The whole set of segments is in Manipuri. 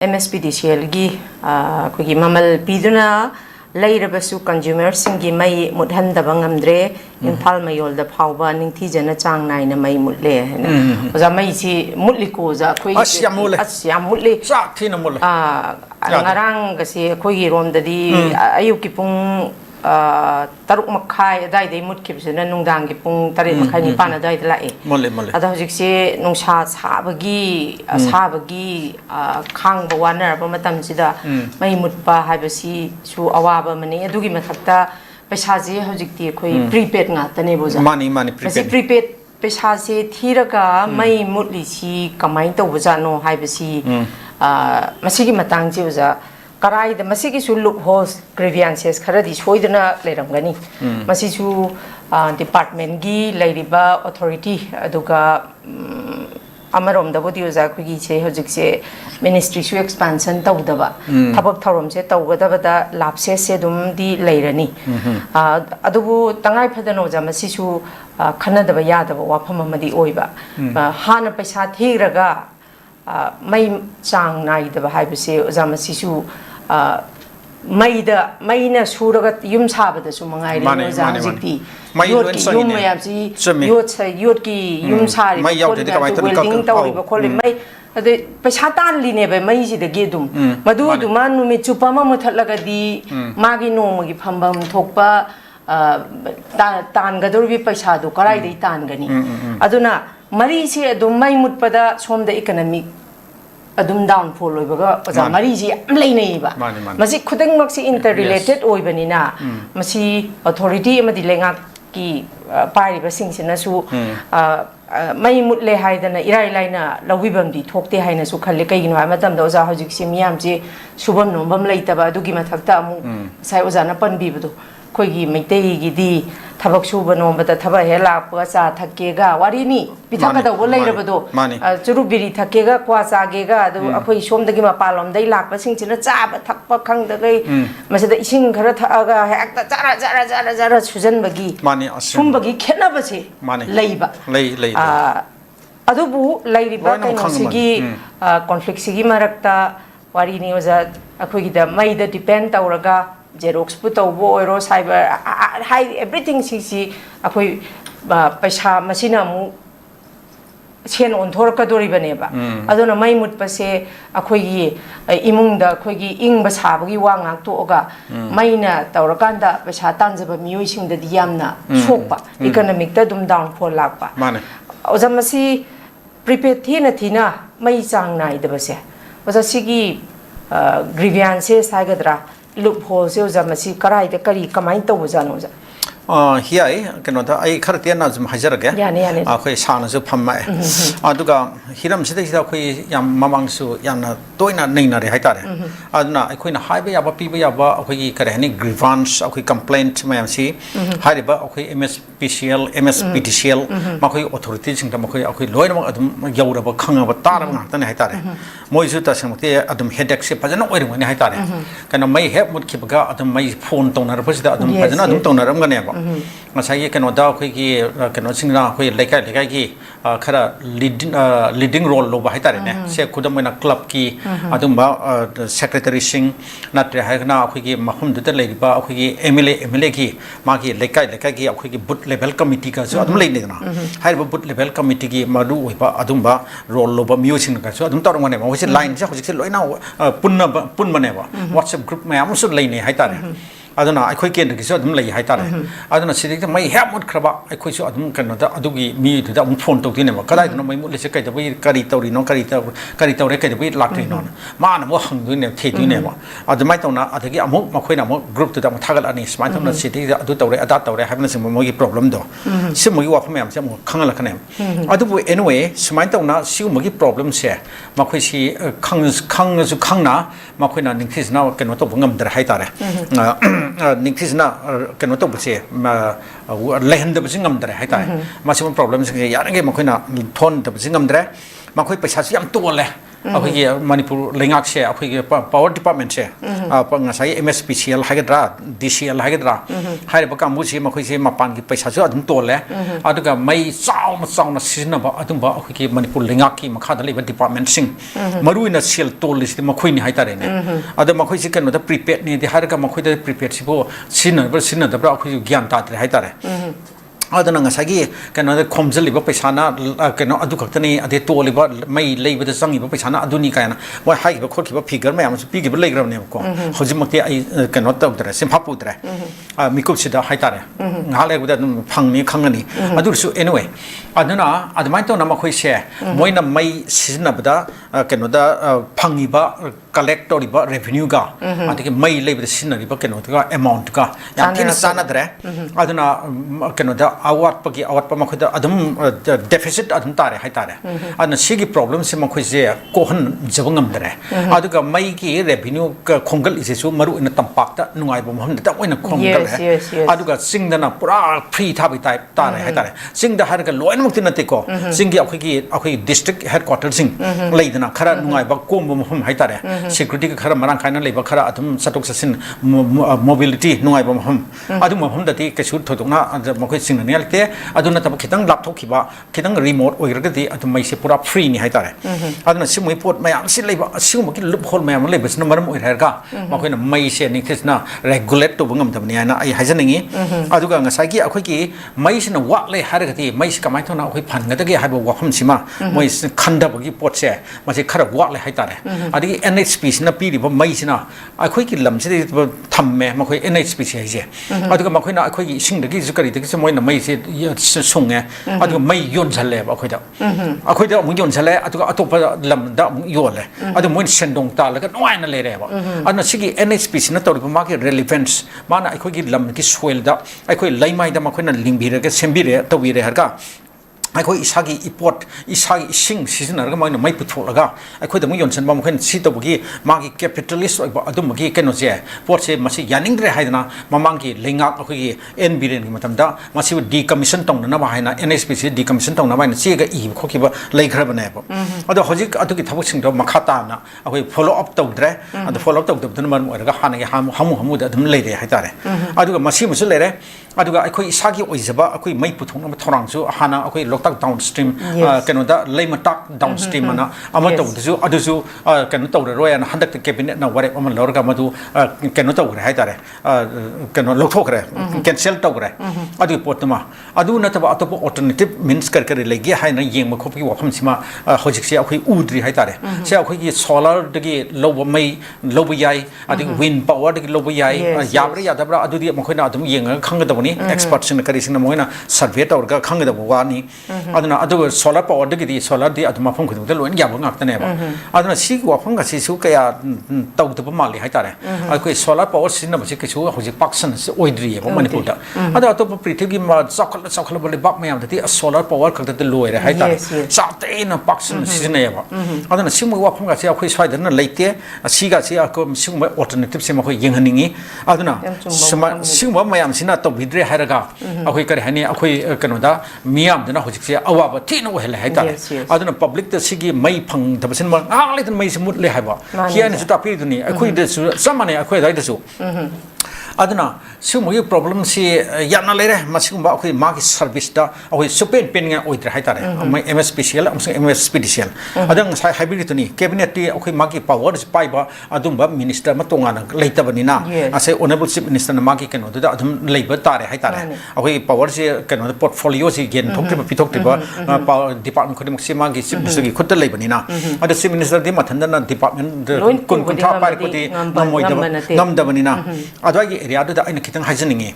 MSPDCL gi mamal piduna lairabasu consumer singi mai mudhandaba ngamdre Imphal mayol da phawba ningthijana chang naina mai mutle hena oza mai si mutliko za khoi asyam mutle chak thina mul ngarang gasi khoi gi rom dadi ayuk ki pung taruk makhai adai dei mutkibsena nungdang gi pung tarit makhai ni pan adai lai mole ada hojik se nungsa sabagi khang ba wanar ba matam sida mai mutpa haibasi su awaba mani adugi mathakta paisa je hojik ti khoi prepaid nga tane boja mani prepaid paisa se thiraga mai mutli si kamai to boja no haibasi masigi matang je boja karai da masigi su loopholes grievances kharadi soidana leiramgani masi su department gi leiriba authority aduga amarom da bodi oja khigi che hojik se ministry su expansion tawdaba thabak thorom se tawgadaba da lapse se dum di leirani adubu tangai phadano ja masi su khanadaba yadaba wafam amadi oiba hana paisa thiraga mai chang nai da haibase oja masi su maina suraga yum sabada su mangai le oja hojikti yot ki yum mayamsi yot ki yum sari welding tawriba khole mai ade paisa tan line ba mai si de gedum madu duma numi chupama muthallaga di magi nomagi phambam thokpa tan gadurbi paisa du karai dei tan gani aduna mari si adum mai mutpada somda economic adum downfall oibaga oja mari ji am leinei ba masi khudeng maksi interrelated oibanina masi authority amadi lenga ki pari ba singsina su mai mutle haidana irai laina lawibam di thokte haina su khalle kaigino ha matam da oja hojik si miyam ji subam nombam leitaba adugi mathakta amu sai oja na panbi budu khoigi meitei gi di thabak suba nombada thaba hela pa cha thakega warini pithaka da leirabado churubiri thakega kwa cha gega adu akhoi somdagi mapalom dai lakpa singchina chaba thakpa khangdagai masada ising khara thaga hekta jara sujan bagi sumbagi khena base leiba lei adubu leiriba kainosigi conflict sigi marakta warini oja akhoi gi da mai da depend tauraga Xerox put over or cyber high everything CC akoi paisa masina mu chen on thorka dori baneba adona mai mut pase akoi gi imung da khoi gi ing ba sabagi wangak to oga maina tawrakanda paisa tanjaba miyoi sing da yamna sokpa economic ta dum down for lakpa mane ozamasi prepaid thina mai chang nai da base oza sigi grievances haigadra loopholes oja masi karai da kari kamai to bojano ja hiai keno da ai khartia na zum hajarage akhoi sana su phamma aduga hiram sida sida khoi yam mamang su yamna toina neina re haitare aduna akhoi na haiba yaba piba yaba akhoi gi kare hani grievance akhoi complaint mayam si hariba akhoi MSPDCL makhoi authority sing da makhoi akhoi loina adum yauraba khangaba taraba ngakta ne haitare moi su ta samte adum headache se pajana oirum ne haitare kana mai heb mut khibaga adum mai phone tonar pasida adum pajana adum tonaram gane ba masai keno da khoi gi keno singna khoi lekai gi khara leading role lo ba haitare ne se khudam na club ki adum ba secretary sing natre haigna khoi gi mahum du ta leiba khoi gi MLA ki ma gi lekai gi khoi gi boot level committee ka so adum leine na haiba boot level committee gi madu oiba adum ba role lo ba music ka so adum tarung ne ma hosi line se hosi loina punna ne ba WhatsApp group ma am so leine haitare aduna akhoi ken gi so adum lei haitare aduna sidik mai hemut khraba akhoi so adum kan da adugi mi tu da phone tok tine ma kadai no mai mu le se kai da bai kari tauri no kari taure kai da bai lak tri no ma na mo hang du ne the du ne ma adumai tawna adagi amuk makhoi na mo group tu da thagal ani smai thamna sidik da adu taure ada taure habna sing mo gi problem do sim mo gi wa pham se mo khangala khane adu bu anyway smai tawna si mo gi problem se makhoi si khang su khangna makhoi na ningthis na ken to ngam dar haitare ningthis na ken to bse lehen da bsingam dare haitare ma sim problem sing ya nge makhoi na thon da bsingam dare makhoi paisa si am to le ꯑꯩꯈꯣꯏꯒꯤ ꯃꯅꯤꯄꯨꯔ ꯂꯩꯉꯥꯛꯁꯦ ꯑꯩꯈꯣꯏꯒꯤ ꯄꯥꯋꯔ ꯗꯤꯄꯥꯔꯠꯃꯦꯟꯁꯦ ꯉꯁꯥꯏ MSPCL ꯍꯥꯏꯒꯗ꯭ꯔꯥ DCL ꯍꯥꯏꯒꯗ꯭ꯔꯥ ꯍꯥꯏꯔꯤꯕ ꯀꯥꯡꯕꯨꯁꯤ ꯃꯈꯣꯏꯁꯦ ꯃꯄꯥꯟꯒꯤ ꯄꯩꯁꯥꯁꯨ ꯑꯗꯨꯝ ꯇꯣꯜꯂꯦ ꯑꯗꯨꯒ ꯃꯩ ꯆꯥꯎꯅ ꯁꯤꯖꯤꯟꯅꯕ ꯑꯗꯨꯝꯕ ꯑꯩꯈꯣꯏꯒꯤ ꯃꯅꯤꯄꯨꯔ ꯂꯩꯉꯥꯛꯀꯤ ꯃꯈꯥꯗ ꯂꯩꯕ ꯗꯤꯄꯥꯔꯠꯃꯦꯟꯁꯤꯡ ꯃꯔꯨꯑꯣꯏꯅ ꯁꯦꯜ ꯇꯣꯜꯂꯤꯁꯤꯗꯤ ꯃꯈꯣꯏꯅꯤ ꯍꯥꯏꯇꯥꯔꯦꯅꯦ ꯑꯗꯣ ꯃꯈꯣꯏꯁꯤ ꯀꯩꯅꯣꯗ ꯄ꯭ꯔꯤꯄꯦꯗꯅꯤꯗꯤ ꯍꯥꯏꯔꯒ ꯃꯈꯣꯏꯗ ꯄ꯭ꯔꯤꯄꯦꯗꯁꯤꯕꯨ ꯁꯤꯖꯤꯟꯅꯕ꯭ꯔꯥ ꯑꯩꯈꯣꯏꯁꯨ ꯒ꯭ꯌꯥꯟ ꯇꯥꯗ꯭ꯔꯦ ꯍꯥꯏꯇꯥꯔꯦ adana ngasagi kana khomjali ba paisa na kana adu khaktani ade toli ba mai leiba da sangi ba paisa na aduni kana wa hai ba khorki ba figure ma amsu pigi ba leigram ne ko hojimakti ai kana tawdra simphapu dra mikup sida haitare ngale guda phangni khangani adu su anyway aduna admai to na ma khoi se moina mai sizna bada kana da phangi ba collector ba revenue ga adike mai leiba da sinari ba kana ga amount ga yam tin sana dra aduna kana da awat pagi awat pa makhoida adum deficit adum tare hai tare ana sigi problem se makhoise kohan jabangam dare aduga mai ki revenue khongal ise su maru ina tampak ta nungai bom ham ta oina khongal aduga singdana pura free thabi type tare hai tare singda har ga loin mukti nate ko singi akhoi district headquarters sing leidana khara nungai ba kom bom ham hai tare security ka khara marang khaina leiba khara adum satok sasin mobility nungai bom ham adum ham da ti kesu thodona makhoi sing नेलते अदुना तब खितंग लापथोखिबा खितंग रिमोट ओइरगदि अदु मैसे पूरा फ्री नि हाइतारे अदुना सिमुइ पोट मयाम सि लेबा सिमुकि लुप होल मयाम लेबसना मरम ओइरगा मखैना मैसे निखिसना रेगुलेट तो बंगम तबनि आना ai हाजनंगि अदुगा ngसाइकि अखैकि मैसिना वाले हारगति मैस कमाइ थोना अखै फानगदगे हाबो वाखम सिमा मैस खंदबगि पोटसे मासे खरा वाले हाइतारे अदि NHP सिना पिरिबो मैसिना अखैकि लमसे थम्मे मखै NHP से हाइजे अदुगा मखैना अखैकि सिंगदगि जुकरिदगि मोइना मै से सुंगे अदुगा मै योनझले अखैदा अखैदा मु योनझले अदुगा अतोप लमदा योले अदु मोइन सेंडोंग तालगा नोइना लेरेबा अदुना सिगी NHP सिना तोरिबा माके रेलेवेंस माना अखैगी लम की सोइलदा अखै लैमाइदा मखैना लिंबिरगा सेंबिरे तविरे हरगा अखै इसागी इपोट इसागी इसिंग सिजनरगा माइना मै पुथोलगा अखैदा मु योनसन मखैन सितबगी मागी कैपिटलिस्ट ओइबा अदुमगी केनोजे पोटसे मसि यानिंग्रे हाइदना ममांगी लेंगा अखैगी एनबिरेन की मतमदा मसि डिकमिशन तौना बाहायना NHP से डिकमिशन तौना बाहायना चेगा इ खोखिबा लैखरबनेबा अदो हजिक अदुगी थबकसिंग दो मखाताना अखै फॉलो अप तौद्रे अदो फॉलो अप तौदबदन मरम ओरगा हानगे हामुदा अदुम लैरे हाइतारे अदुगा मसि मुसु लैरे अदुगा अखै इसागी ओइजबा अखै मै पुथोंना थोरांसु हाना अखै लोकताक डाउनस्ट्रीम केनोदा लेमटाक डाउनस्ट्रीम ना अमा तौदसु अदुसु केनो तौरे रोयना हंदक कैबिनेट ना वरे अमा लौरगा मदु केनो तौरे हाइतारे केनो लौथोखरे कैंसिल तौरे अदु पोटमा अदु नतबा अतोप अल्टरनेटिव मीन्स कर लेगे हाइना येंग मखोपि वफम सिमा होजिकसे अखै उद्रि हाइतारे से अखैगी सोलर दगी लोब मै लोब याय अदि विंड पावर दगी लोब याय याब्रा यादब्रा अदुदि मखैना अदुम येंग खंगदबनी एक्सपर्ट सिन करिसिन मोइना सर्वे तौरगा खंगदब वानी अदुना अदु सोलर पावर दगी सोलर दि अदु मफम खदुद lion याब ngaktaneba aduna si wafam ga si su kaya tawdaba mali haitare akoi solar power sin na basi kisu hoji paksan oidri ba manipur da ada to prithvi ma chakhala bole bak mayam dati solar power khakta de loire haitare sate na paksan sin na ba aduna simu wafam ga si akoi swaida na leite si ga si akom simu alternative se ma khoi yenghaningi aduna simu mayam sina to bidre haraga akoi kare hani akoi kanoda miyam dana hoji se awaba thino hele haitare aduna public ta sigi mai phang dabsin ma ngale tan mai smut le haiba hian su tapi duni akhoi de su samane akhoi dai de su aduna simu problem si yana lere masing ba akhoi magi service da akhoi supen pen nga oidra haitare mai MSPCL amsang MSPDCL adang sai hybrid tuni cabinet ti akhoi magi power pai ba adum ba minister ma tonga na leitabani na asai honorable chief minister na magi keno da adum leiba tare haitare akhoi power si keno portfolio si gen thokti ba pithokti ba department khodi mak si magi chief minister gi khutta leibani na ada chief minister di mathanda na department kun tha pai ko ti namdabani na adwagi area da aina khitang hajaningi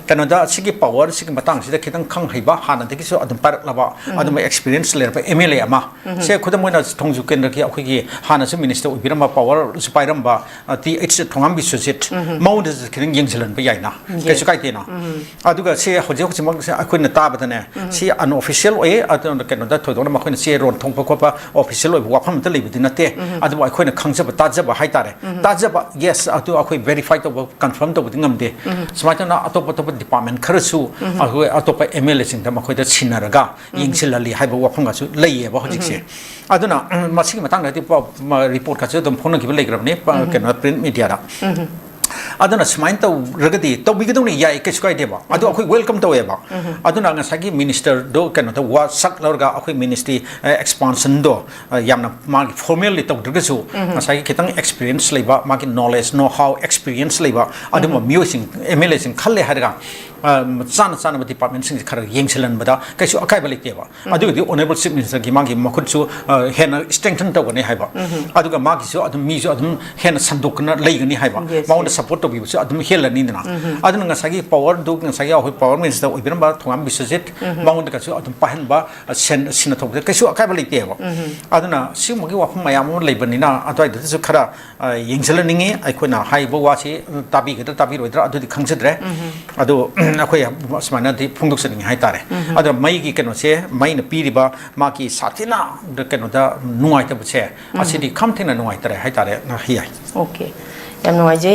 kanoda sigi power sigi matang sida khitang khang haiba hana de kiso adum parak laba adum experience le pa MLA ama se khudam moina thongju kendra ki akhoi gi hana se minister ubirama power spairam ba ti h thongam bisujit maud khitang yengjalan ba yaina kesu kai tena aduga se hoje hoje mak se akhoi na ta badane si unofficial way adum kanoda thodona ma khoi se ron thongpa khopa official way wafam ta lebi dinate adu akhoi na khangjaba tajaba haitare tajaba yes atu akhoi verify to confirm to ngamde smaitana atop department kharasu atop MLA sing da makhoi da sinaraga yingsilali haiba wafam ga su leiye ba hojikse aduna masigi matang da report ka chu dum phone ki legram ne kena print media da aduna smain to ragadi to bigaduni yai ke skai deba adu akhoi welcome to eba aduna nga sagi minister do kena to wa sak lorga akhoi ministry expansion do yamna ma formally to drgasu sagi kitang experience leba ma ki knowledge know how experience leba adu ma musing MLA sing khalle harga sana department sing khara yengselan bada kaisu akai balik teba adu di honorable chief minister gi magi makhut su hena strengthen to gani haiba adu ga magi su adu mi su adu hena sandukna leigani haiba mauna support to bi su adu helani na adu nga sagi power do nga sagi hoi power minister oibiram ba thongam bisajit mauna ka su adu pahen ba sina to kaisu akai balik teba adu na si magi wa mayam leibani na adu ai su khara yengselan ai khona haiba wa si tabi ga tabi roidra adu di khangsedre adu akhoi asmana di phungduk sani hai tare adra mai gi keno se mai na piriba ma ki satina de keno da nuai ta bche asidi khamthena nuai tare hai tare na hi ai okay yam nuai je